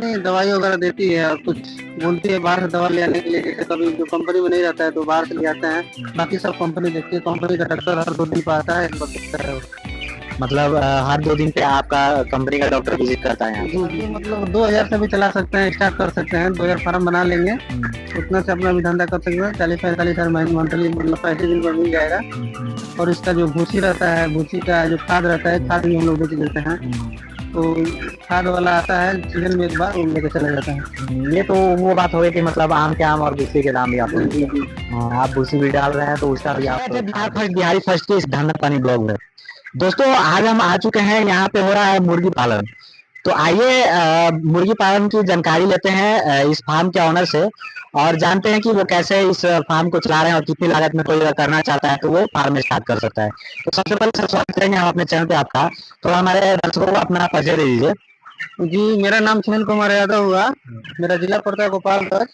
Company दवाई वगैरह देती है और कुछ बोलती है बाहर से दवा ले आने के लिए, जैसे कभी जो कंपनी में नहीं रहता है तो बाहर से ले आते हैं। बाकी सब कंपनी देखती है, कंपनी का डॉक्टर हर 2 दिन पे आता है, एक बार देखता है वो। मतलब हर 2 दिन पे आपका कंपनी का डॉक्टर विजिट करता है यहाँ पे? जी, जी, मतलब 2000 से भी चला सकते हैं, स्टार्ट कर सकते हैं, 2000 फार्म बना लेंगे, उतना से अपना भी धंधा कर सकते हैं। 40-45 हज़ार मंथली मतलब 35 दिन का मिल जाएगा। और इसका जो भूसी रहता है, भूसी का जो खाद रहता है, खाद भी हम लोग बेच देते हैं। तो खाद वाला आता है सीजन में एक बार, वो लेके चला जाता है। ये तो वो बात हो गई कि मतलब आम के आम और भूसी के दाम भी आप जी, जी। आप भूसी भी डाल रहे हैं तो उसका भी आप बिहारी फर्स्ट के इस धंधा पानी ब्लॉग में दोस्तों आज हम आ चुके हैं। यहाँ पे हो रहा है मुर्गी पालन। तो आइए मुर्गी पालन की जानकारी लेते हैं इस फार्म के ऑनर से और जानते हैं कि वो कैसे इस फार्म को चला रहे हैं और कितनी लागत में कोई अगर करना चाहता है तो वो फार्म स्टार्ट कर सकता है। तो सबसे पहले स्वागत करेंगे हम अपने चैनल पे आपका। तो हमारे दर्शकों को अपना परिचय दे दीजिए। जी, मेरा नाम सुनील कुमार यादव हुआ, मेरा जिला पड़ता है गोपालगंज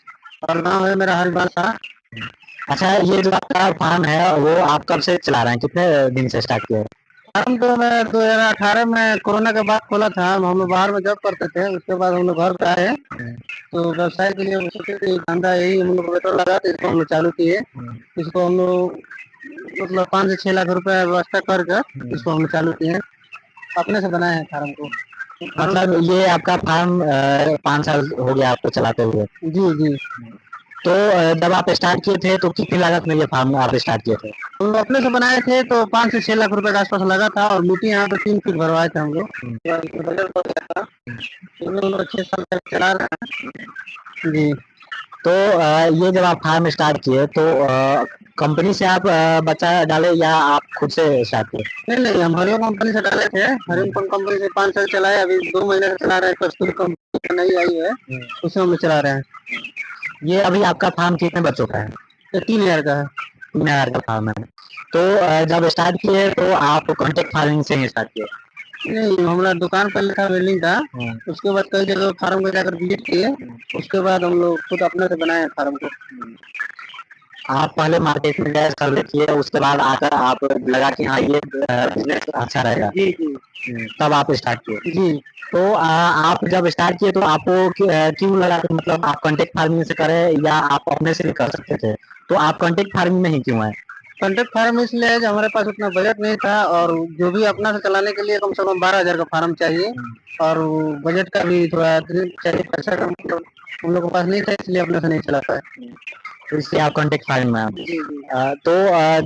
और गाँव है मेरा हरिबासा। अच्छा, ये जो आपका फार्म है वो आप कब से चला रहे हैं, कितने दिन से स्टार्ट किया है? फार्म तो मैं 2018 में कोरोना के बाद खोला था। हम लोग बाहर में जॉब करते थे, उसके बाद हम लोग घर पे आए तो व्यवसाय के लिए सोचे थे धंधा यही हम लोग को बेटर लगा तो इसको हम लोग चालू किए। इसको हम लोग मतलब 5 से 6 लाख रुपए व्यवस्था कर इसको हम लोग चालू किए, अपने से बनाए हैं फार्म को। मतलब ये आपका फार्म 5 साल हो गया आपको चलाते हुए? जी, जी। तो जब आप स्टार्ट किए थे तो कितनी लागत में ये फार्म आप स्टार्ट किए थे? हम लोग अपने से बनाए थे तो 5 से 6 लाख रुपए के आसपास लगा था और मिट्टी यहाँ पे 3 फीट भरवाए थे हम लोग। बजट हो गया था, हम लोग 6 साल तक चला रहे हैं। जी। तो ये जब आप फार्म स्टार्ट किए तो कंपनी से आप बच्चा डाले या आप खुद से स्टार्ट किए? नहीं, नहीं, हम हरिओम कंपनी से डाले थे। हरिओम कंपनी से 5 साल चलाए, अभी 2 महीने से चला रहे हैं। कस्तूरी कंपनी नई आई है, उसे हम लोग चला रहे हैं। ये अभी आपका फार्म कितने बच्चों का है? ये 3000 का है। 3000 का फार्म है। तो जब स्टार्ट किए तो आप कॉन्टेक्ट फार्मिंग से ही स्टार्ट किए? नहीं, हमारा दुकान पहले था वेल्डिंग का, उसके बाद कई जगह फार्म को जाकर विजिट किए, उसके बाद हम लोग खुद अपने से बनाए फार्म को। आप पहले मार्केट में गए, सर्वे किए, उसके बाद आकर आप लगा कि हाँ ये बिजनेस अच्छा रहेगा, जी, जी। तब आप स्टार्ट किए? जी। तो आप जब स्टार्ट किए तो आपको क्यों लगा कि मतलब आप कॉन्टेक्ट फार्मिंग से करें या आप अपने से भी कर सकते थे? तो आप कॉन्टेक्ट फार्मिंग में ही क्यों आए? कॉन्टेक्ट फार्म इसलिए है कि हमारे पास उतना बजट नहीं था और जो भी अपना से चलाने के लिए कम से कम 12,000 का फार्म चाहिए और बजट का भी थोड़ा चाहिए, पैसा का मतलब हम लोग के पास नहीं था, इसलिए अपने से नहीं चला पाए। तो इसलिए आप कॉन्टेक्ट फार्मिंग में आए। जी, जी। तो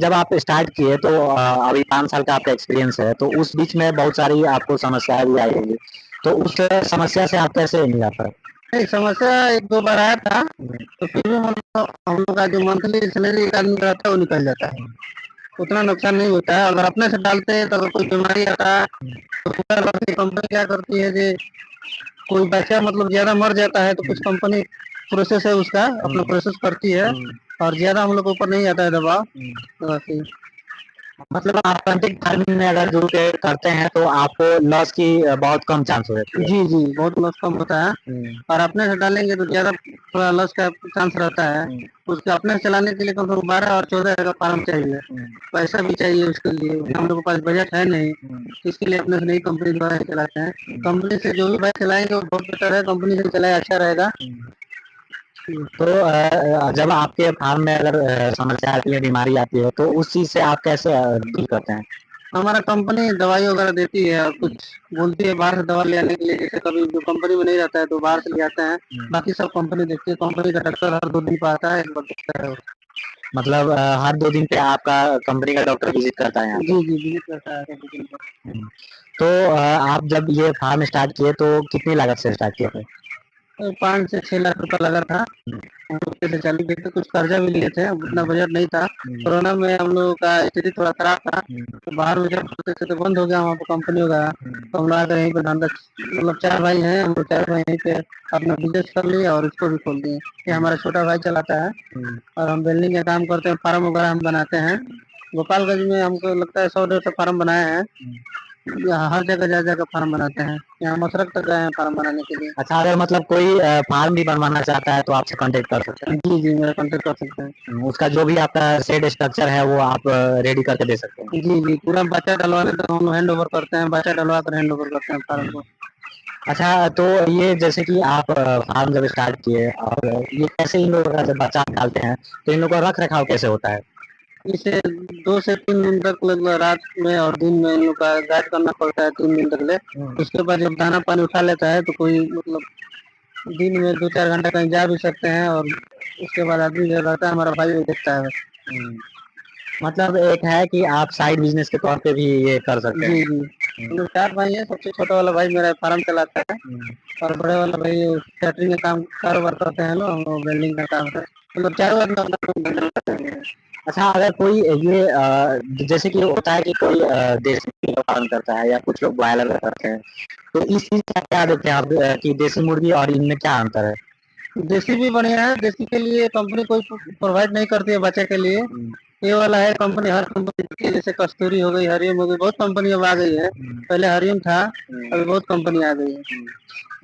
जब आप स्टार्ट किए तो अभी 5 साल का आपका एक्सपीरियंस है तो उस बीच में बहुत सारी आपको समस्याएं भी आई होंगी। तो उस समस्या से आप कैसे निकल पाए? नहीं, समस्या 1-2 बार आया था, तो फिर भी हम लोग का जो मंथली सैलरी एक आदमी का रहता है वो निकल जाता है, उतना नुकसान नहीं होता है। अगर अपने से डालते हैं तो अगर कोई बीमारी आता है तो पूरा लॉस। कंपनी क्या करती है कि कोई बच्चा मतलब ज्यादा मर जाता है तो कुछ कंपनी प्रोसेस है उसका, अपना प्रोसेस करती है और ज्यादा हम लोग के ऊपर नहीं आता है दबाव, तो ऐसे ही। मतलब आप कॉन्टेक्ट फार्मिंग में अगर जुड़ के करते हैं तो आपको लॉस की बहुत कम चांस हो जाती है। जी, जी, बहुत लॉस कम होता है और अपने से डालेंगे तो ज्यादा थोड़ा लॉस का चांस रहता है। उसके अपने से चलाने के लिए कम से कम 12 और 14 का फार्म चाहिए, पैसा भी चाहिए उसके लिए, उतना हम लोग के पास बजट है नहीं, इसके लिए अपने से नई कंपनी द्वारा ही चलाते हैं। कंपनी से जो भी बाइक चलाएंगे वो बहुत बेटर है, कंपनी से चलाए अच्छा रहेगा। तो जब आपके फार्म में अगर समस्या आती है, बीमारी आती है तो उस चीज से आप कैसे डील करते हैं? हमारा कंपनी दवाई वगैरह देती है और कुछ बोलती है बाहर से दवा ले आने के लिए, जैसे कभी जो कंपनी में नहीं रहता है तो बाहर से ले आते हैं। बाकी सब कंपनी देखती है, कंपनी का डॉक्टर हर 2 दिन पे आता है, एक बार देखता है वो। मतलब हर 2 दिन पे आपका कंपनी का डॉक्टर विजिट करता है यहाँ जी, जी, विजिट करता है हर 2 दिन पर। पे? तो आप जब ये फार्म स्टार्ट किए तो कितनी लागत से स्टार्ट किए थे? 5 से 6 लाख रुपए लगा था, हम लोग से चालू किए थे, कुछ कर्जा भी लिए थे, उतना बजट नहीं था। कोरोना में हम लोगों का स्थिति थोड़ा खराब था, तो बाहर में जब करते थे तो बंद हो गया वहाँ पे कंपनी वगैरह, तो हम लोग आकर यहीं पे धंधा मतलब 4 भाई हैं, हम लोग 4 भाई यहीं पे अपना बिजनेस कर लिए और इसको भी खोल दिए। ये हमारा छोटा भाई चलाता है और हम वेल्डिंग का काम करते हैं, फार्म वगैरह हम बनाते हैं। गोपालगंज में हमको लगता है 100-150 फार्म बनाए हैं, यहाँ हर जगह जा जाकर फार्म बनाते हैं, यहाँ मसरक तक गए हैं फार्म बनाने के लिए। अच्छा, अगर मतलब कोई फार्म भी बनवाना चाहता है तो आपसे कांटेक्ट कर सकते हैं? जी, जी, मेरा कॉन्टेक्ट कर सकते हैं। उसका जो भी आपका सेट स्ट्रक्चर है वो आप रेडी करके दे सकते हैं? जी, जी, पूरा बच्चा डलवाने तक हम लोग हैंड ओवर करते हैं, बच्चा डलवा कर हैंड ओवर करते हैं फार्म को। अच्छा, तो ये जैसे कि आप फार्म जब स्टार्ट किए और ये कैसे इन लोगों का जब बच्चा निकालते हैं तो इन लोगों का रख रखाव कैसे होता है? इसे 2 से 3 दिन तक लगभग रात में और दिन में इन लोग का गाइड करना पड़ता है 3 दिन तक ले। उसके बाद जब दाना पानी उठा लेता है तो कोई मतलब दिन में 2-4 घंटा कहीं जा भी सकते हैं, और उसके बाद आदमी जो रहता है हमारा भाई वो देखता है बस। मतलब एक है कि आप साइड बिजनेस के तौर पे भी ये कर सकते जी हैं। जी, हम लोग 4 भाई हैं। सबसे छोटा वाला भाई मेरा फार्म चलाता है, और बड़े वाला भाई कैटरिंग का काम कारोबार करते हैं लोग, हम लोग वेल्डिंग का काम करते हैं। मतलब चारों आदमी अपना अपना धंधा करते हैं। अच्छा, अगर कोई ये जैसे कि होता है कि कोई देसी मुर्गी का पालन करता है या कुछ लोग ब्रॉयलर का करते हैं, तो इस चीज का क्या देखते हैं आप कि देसी मुर्गी और इनमें क्या अंतर है? देसी भी बढ़िया है। देसी के लिए कंपनी कोई प्रोवाइड नहीं करती है बच्चे के लिए। ये वाला है कंपनी, हर कंपनी जैसे कस्तूरी हो गई, हरियम हो गई, बहुत कंपनी अब आ गई है। पहले हरियम था, अभी बहुत कंपनी आ गई है।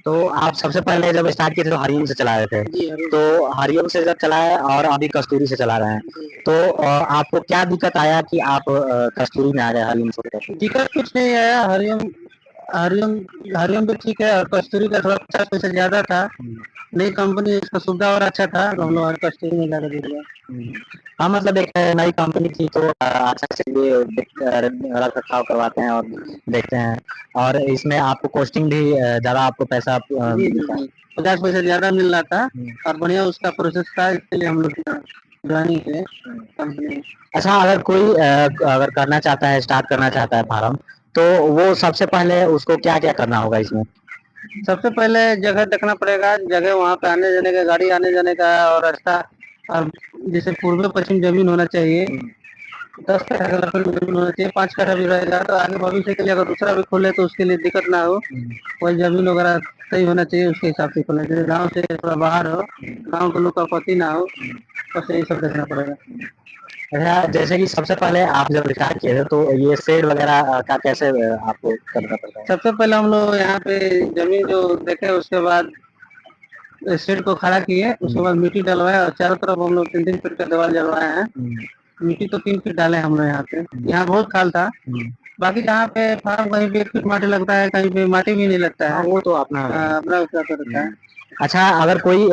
तो आप सबसे पहले जब स्टार्ट किए थे तो हरिओम से चला रहे थे, जी हरियम। तो हरिओम से जब चलाए और अभी कस्तूरी से चला रहे हैं, जी। तो आपको क्या दिक्कत आया कि आप कस्तूरी में आ गए हरिओम से? दिक्कत कुछ नहीं आया। हरियम हरियम हरियम भी ठीक है, और कस्तूरी का थोड़ा 50 पैसा ज्यादा था। नई कंपनी, इसका सुविधा और अच्छा था तो हम लोग हर कस्तूरी में ज्यादा जुड़ गए। हाँ, मतलब एक नई कंपनी थी तो अच्छा से ये रख रखाव करवाते हैं और देखते हैं, और इसमें आपको कॉस्टिंग भी ज्यादा आपको पैसा जी जी मिलता है। जी, 50 पैसा ज्यादा मिल रहा था, और बढ़िया उसका प्रोसेस था, इसके लिए हम लोग ज्वाइनिंग किए कंपनी में। अच्छा, अगर कोई अगर करना चाहता है, स्टार्ट करना चाहता है फार्म, तो वो सबसे पहले उसको क्या क्या करना होगा इसमें? सबसे पहले जगह देखना पड़ेगा, जगह वहाँ पे आने जाने का, गाड़ी आने जाने का और रास्ता, और जैसे पूर्व पश्चिम जमीन होना चाहिए। 10 कट्ठा का लकड़ी जमीन होना चाहिए। 5 कट्ठा भी रहेगा तो आगे भविष्य के लिए अगर दूसरा भी खोले तो उसके लिए दिक्कत ना हो। कोई जमीन वगैरह सही होना चाहिए, उसके हिसाब से खोलना चाहिए। गाँव से थोड़ा बाहर हो, गाँव के लोग का आपत्ति ना हो, बस यही सब देखना पड़ेगा। अच्छा, जैसे कि सबसे पहले आप जब स्टार्ट किए थे तो ये शेड वगैरह का कैसे आपको करना पड़ता है? सबसे पहले हम लोग यहाँ पे जमीन जो देखे, उसके बाद शेड को खड़ा किए, उसके बाद मिट्टी डलवाए, और चारों तरफ हम लोग 3-3 फीट का दीवार जलवाए हैं। मिट्टी तो 3 फीट डाले हम लोग यहाँ पे। यहाँ बहुत खाल था। बाकी जहाँ पे फार्म कहीं पे 1 फीट माटी लगता है, कहीं पे माटी भी नहीं लगता हाँ, है। वो तो अपना अपना उसका तो रहता है। अच्छा, अगर कोई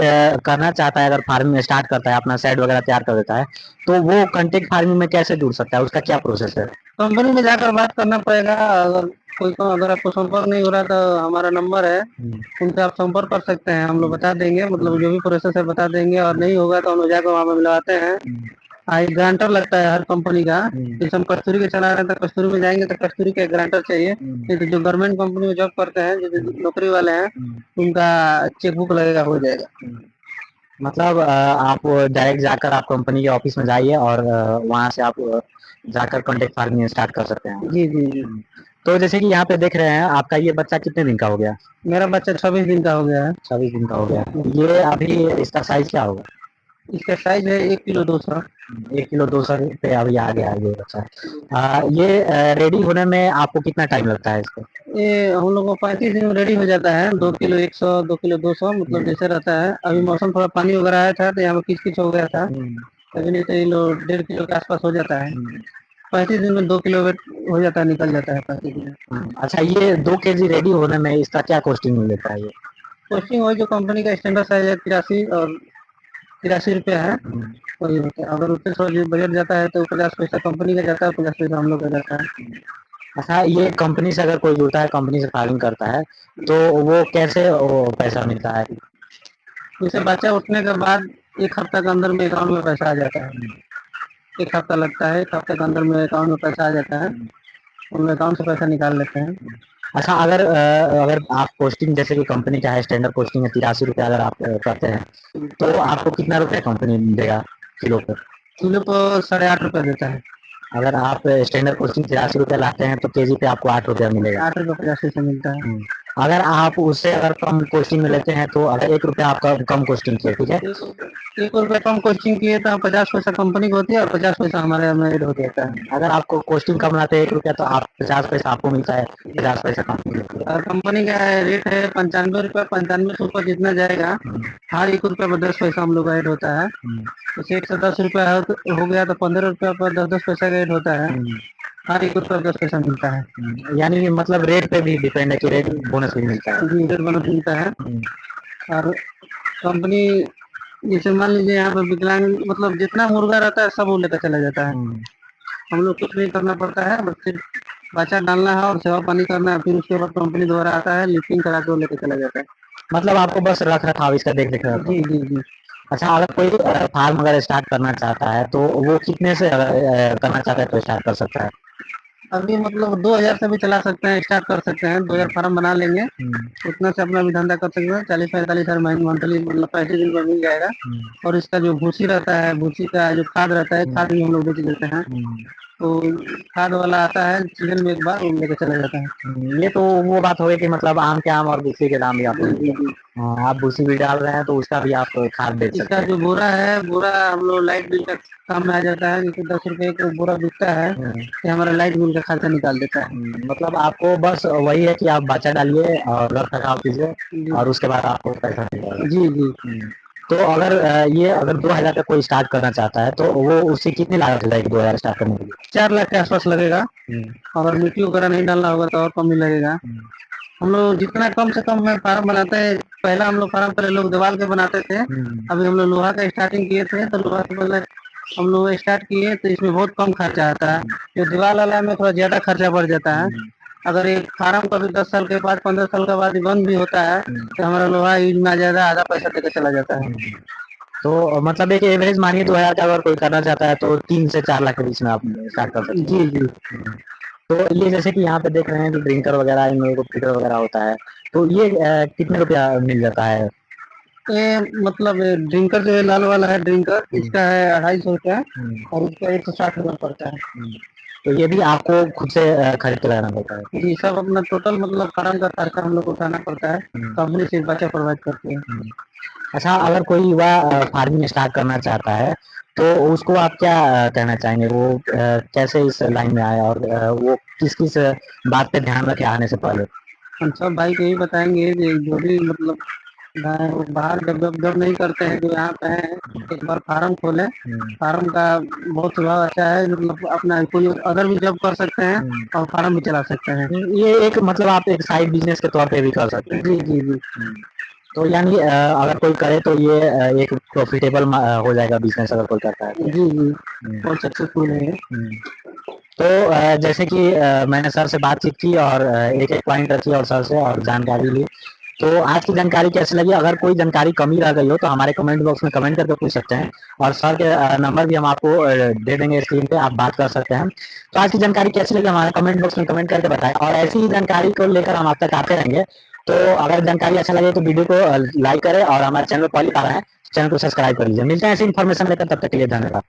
करना चाहता है, अगर फार्मिंग स्टार्ट करता है, अपना शेड वगैरह तैयार कर देता है, तो वो कंटेक्ट फार्मिंग में कैसे जुड़ सकता है? उसका क्या प्रोसेस है? कंपनी में जाकर बात करना पड़ेगा। अगर कोई को अगर आपको संपर्क नहीं हो रहा तो हमारा नंबर है, उनसे आप संपर्क कर सकते हैं। हम लोग बता देंगे, मतलब जो भी प्रोसेस है बता देंगे, और नहीं होगा तो हम लोग जाकर वहाँ पे मिलवाते हैं। एक गारंटर लगता है हर कंपनी का। जैसे हम कस्तूरी के चला रहे हैं तो कस्तूरी में जाएंगे तो कस्तूरी का एक गारंटर चाहिए। नहीं तो जो गवर्नमेंट कंपनी में जॉब करते हैं, जो नौकरी वाले हैं, उनका चेकबुक लगेगा, हो जाएगा। मतलब आप डायरेक्ट जाकर आप कंपनी के ऑफिस में जाइए और वहाँ से आप जाकर कॉन्टेक्ट फार्मिंग स्टार्ट कर सकते हैं। जी जी जी। तो जैसे कि यहाँ पे देख रहे हैं, आपका ये बच्चा कितने दिन का हो गया? मेरा बच्चा 26 दिन का हो गया है। 26 दिन का हो गया। ये अभी इसका साइज क्या होगा? इसका साइज है 1 किलो 200। 1 किलो 200 पे अभी आ गया है ये बच्चा। ये रेडी होने में आपको कितना टाइम लगता है इसको? ये हम लोग को 35 दिन में रेडी हो जाता है। 2 किलो 100, 2 किलो 200, मतलब जैसे रहता है। अभी मौसम थोड़ा पानी वगैरह आया था तो यहाँ पे किच किच हो गया था। अभी नहीं तो ये लोग 1.5 किलो के आसपास हो जाता है। 35 दिन में 2 किलो वेट हो जाता है, निकल जाता है 35 दिन में। अच्छा, ये 2 केजी रेडी होने में इसका क्या कॉस्टिंग मिल लेता है ये? कोचिंग वही जो कंपनी का स्टैंडर्ड साइज है, 83 और 83 रुपया है, वही होता है। अगर उससे थोड़ा बजट जाता है तो 50 पैसा कंपनी का जाता है, 50 पैसा हम लोग का जाता है। अच्छा, ये कंपनी से अगर कोई जुड़ता है, कंपनी से फार्मिंग करता है, तो वो कैसे वो पैसा मिलता है? जैसे बच्चा उठने के बाद 1 हफ्ता के अंदर में अकाउंट में पैसा आ जाता है। 1 हफ्ता लगता है, 1 हफ्ते के अंदर में अकाउंट में पैसा आ जाता है। उन अकाउंट से पैसा निकाल लेते हैं। अच्छा, अगर आप पोस्टिंग जैसे कि कंपनी का है स्टैंडर्ड पोस्टिंग है 83 रुपया, अगर आप करते हैं तो आपको कितना रुपया कंपनी देगा किलो पर? किलो को 8.5 रुपया देता है। अगर आप स्टैंडर्ड पोस्टिंग 83 रुपया लाते हैं तो केजी पे आपको 8 रुपया मिलेगा। 8 रुपया 50 पैसा मिलता है। अगर आप उससे अगर कम कोस्टिंग में लेते हैं तो अगर 1 रुपया आपका कम कोस्टिंग किया, ठीक है? 1 रुपया कम कोचिंग किए तो 50 पैसा कंपनी को होती है, और 50 पैसा हमारे में ऐड हो जाता है। अगर आपको कोस्टिंग कम लाते हैं 1 रुपया तो आप 50 पैसा आपको मिलता है, 50 पैसा कंपनी को मिलता और कंपनी का रेट है 95 रुपया। 95 से ऊपर जितना जाएगा, हर 1 रुपया पर 10 पैसा हम लोग का ऐड होता है। जैसे 110 रुपया हो गया तो 15 रुपया पर 10-10 पैसा का ऐड होता है। हाँ, एक उत्तर 10 पैसा मिलता है। यानी कि मतलब रेट पे भी डिपेंड है कि रेट बोनस भी मिलता है। जी, रेट बोनस मिलता है। और कंपनी जैसे मान लीजिए यहाँ पर विकलांग मतलब जितना मुर्गा रहता है सब वो लेकर चला जाता है। हम लोग कुछ नहीं करना पड़ता है, बस सिर्फ बच्चा डालना है और सेवा पानी करना है, फिर उसके बाद कंपनी द्वारा आता है, लिफ्टिंग करा के वो लेकर चला जाता है। मतलब आपको बस रख रखाव इसका देख रेख करना। जी, जी, जी। अच्छा, अगर कोई फार्म अगर स्टार्ट करना चाहता है तो वो कितने से करना चाहता है तो स्टार्ट कर सकता है? अभी मतलब 2000 से भी चला सकते हैं, स्टार्ट कर सकते हैं, 2000 फार्म बना लेंगे, उतना से अपना भी धंधा कर सकते हैं। 40-45 हज़ार मंथली मतलब 35 दिन में मिल जाएगा। और इसका जो भूसी रहता है, भूसी का जो खाद रहता है, खाद भी हम लोग बेच देते हैं। तो खाद वाला आता है सीजन में एक बार, वो लेके चला जाता है। ये तो वो बात हो गई कि मतलब आम के आम और भूसी के दाम भी आपको जी, मिलते जी, हैं। जी। आप भूसी भी डाल रहे हैं तो उसका भी आप खाद बेच सकते इसका हैं। जो बोरा है, बोरा हम लोग लाइट बिल का काम में आ जाता है, जैसे 10 रुपए का बोरा बिकता है, ये हमारा लाइट बिल का खर्चा निकाल देता है। मतलब आपको बस वही है कि आप बच्चा डालिए और रख रखाव कीजिए जी, और उसके बाद आपको पैसा मिल जाएगा। जी, जी। तो अगर ये अगर 2000 का कोई स्टार्ट करना चाहता है तो वो उसकी कितनी लागत हो जाएगी 2000 स्टार्ट करने के लिए? 4 लाख के आसपास लगेगा। अगर मिट्टी वगैरह नहीं डालना होगा तो और कम ही लगेगा। हम लोग जितना कम से कम में फार्म बनाते हैं, पहला हम लोग फार्म पहले लोग दीवार के बनाते थे, अभी हम लोग लोहा का स्टार्टिंग किए थे, तो लोहा से पहले हम लोग स्टार्ट किए तो इसमें बहुत कम खर्चा आता है। जो दीवार वाला में थोड़ा ज्यादा खर्चा बढ़ जाता है। अगर एक फार्म कभी 10 साल के बाद 15 साल के बाद बंद भी होता है तो हमारा लोहा यूज में आ जाता है, आधा पैसा देकर चला जाता है। तो मतलब एक एवरेज मानिए 2000 का अगर कोई करना चाहता है तो 3 से 4 लाख के बीच में आप स्टार्ट कर सकते हैं। जी, जी। तो ये जैसे कि यहाँ पे देख रहे हैं कि ड्रिंकर वगैरह इन लोगों को फिल्टर वगैरह होता है, तो ये कितने रुपया मिल जाता है? ये मतलब ड्रिंकर जो है लाल वाला है ड्रिंकर, इसका है 250 रुपया और इसका 160 रुपया पड़ता है। तो ये भी आपको खुद से खरीद के लगाना पड़ता है? जी, सब अपना टोटल मतलब फार्म का खर्चा हम लोग को उठाना पड़ता है, कंपनी सिर्फ बच्चा प्रोवाइड करती है। अच्छा, अगर कोई युवा फार्मिंग स्टार्ट करना चाहता है तो उसको आप क्या कहना चाहेंगे? वो कैसे इस लाइन में आए और वो किस किस बात पे ध्यान रखे आने से पहले? हम सब भाई को यही बताएंगे कि जो भी मतलब बाहर जब नहीं करते हैं, जो यहाँ पे हैं, एक बार फार्म खोलें। फार्म का बहुत स्वभाव अच्छा है, मतलब अपना कोई अदर भी जॉब कर सकते हैं और फार्म भी चला सकते हैं। ये एक मतलब आप एक साइड बिजनेस के तौर पे भी कर सकते हैं। जी, जी, जी। तो यानी अगर कोई करे तो ये एक प्रॉफिटेबल हो जाएगा बिजनेस अगर कोई करता है तो। जी, जी। बहुत सक्सेसफुल है। तो जैसे कि मैंने सर से बातचीत की और एक एक पॉइंट रखी और सर से और जानकारी ली। तो आज की जानकारी कैसी लगी? अगर कोई जानकारी कमी रह गई हो तो हमारे कमेंट बॉक्स में कमेंट करके पूछ सकते हैं और सर के नंबर भी हम आपको दे देंगे स्क्रीन पे, आप बात कर सकते हैं। तो आज की जानकारी कैसी लगी हमारे कमेंट बॉक्स में कमेंट करके बताएं और ऐसी ही जानकारी को लेकर हम आप तक आते रहेंगे। तो अगर जानकारी अच्छा लगे तो वीडियो को लाइक करें और हमारे चैनल पर पहली बार आए चैनल को सब्सक्राइब कर लीजिए। मिलते हैं ऐसी इन्फॉर्मेशन लेकर, तब तक के लिए धन्यवाद।